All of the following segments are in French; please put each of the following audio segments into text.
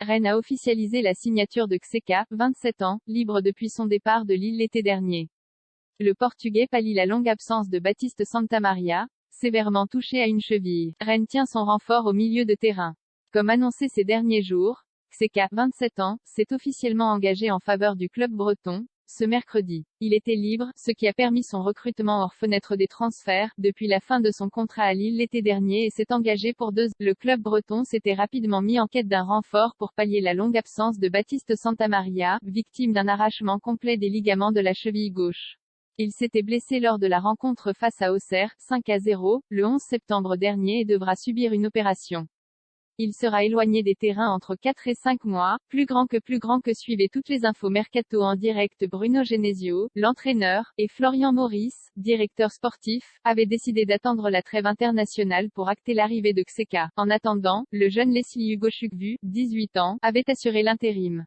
Rennes a officialisé la signature de Xheka, 27 ans, libre depuis son départ de Lille l'été dernier. Le Portugais pallie la longue absence de Baptiste Santamaria, sévèrement touché à une cheville. Rennes tient son renfort au milieu de terrain. Comme annoncé ces derniers jours, Xheka, 27 ans, s'est officiellement engagé en faveur du club breton, ce mercredi. Il était libre, ce qui a permis son recrutement hors fenêtre des transferts, depuis la fin de son contrat à Lille l'été dernier et s'est engagé pour 2 ans. Le club breton s'était rapidement mis en quête d'un renfort pour pallier la longue absence de Baptiste Santamaria, victime d'un arrachement complet des ligaments de la cheville gauche. Il s'était blessé lors de la rencontre face à Auxerre, 5-0, le 11 septembre dernier et devra subir une opération. Il sera éloigné des terrains entre 4 et 5 mois, plus grand que suivez toutes les infos mercato en direct. Bruno Genesio, l'entraîneur, et Florian Maurice, directeur sportif, avaient décidé d'attendre la trêve internationale pour acter l'arrivée de Xheka. En attendant, le jeune Leslie Ugochukwu, 18 ans, avait assuré l'intérim.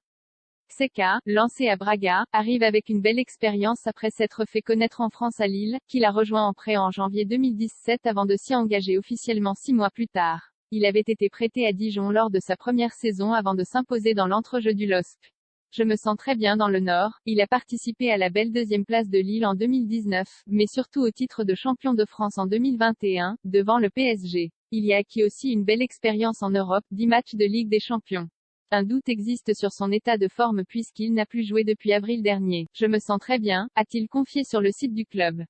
Xheka, lancé à Braga, arrive avec une belle expérience après s'être fait connaître en France à Lille, qu'il a rejoint en prêt en janvier 2017 avant de s'y engager officiellement 6 mois plus tard. Il avait été prêté à Dijon lors de sa première saison avant de s'imposer dans l'entrejeu du LOSC. Je me sens très bien dans le Nord. Il a participé à la belle deuxième place de Lille en 2019, mais surtout au titre de champion de France en 2021, devant le PSG. Il y a acquis aussi une belle expérience en Europe, 10 matchs de Ligue des Champions. Un doute existe sur son état de forme puisqu'il n'a plus joué depuis avril dernier. Je me sens très bien, a-t-il confié sur le site du club.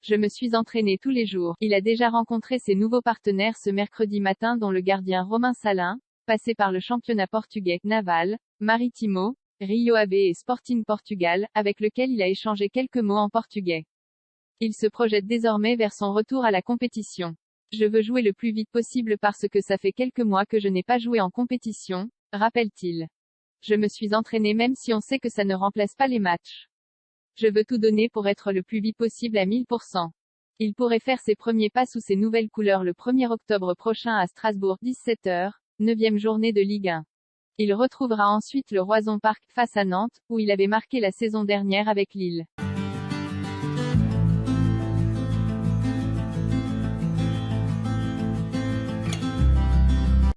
Je me suis entraîné tous les jours. Il a déjà rencontré ses nouveaux partenaires ce mercredi matin dont le gardien Romain Salin, passé par le championnat portugais, Naval, Marítimo, Rio Ave et Sporting Portugal, avec lequel il a échangé quelques mots en portugais. Il se projette désormais vers son retour à la compétition. Je veux jouer le plus vite possible parce que ça fait quelques mois que je n'ai pas joué en compétition, rappelle-t-il. Je me suis entraîné même si on sait que ça ne remplace pas les matchs. Je veux tout donner pour être le plus vite possible à 1000%. Il pourrait faire ses premiers pas sous ses nouvelles couleurs le 1er octobre prochain à Strasbourg, 17h, 9e journée de Ligue 1. Il retrouvera ensuite le Roison Park, face à Nantes, où il avait marqué la saison dernière avec Lille.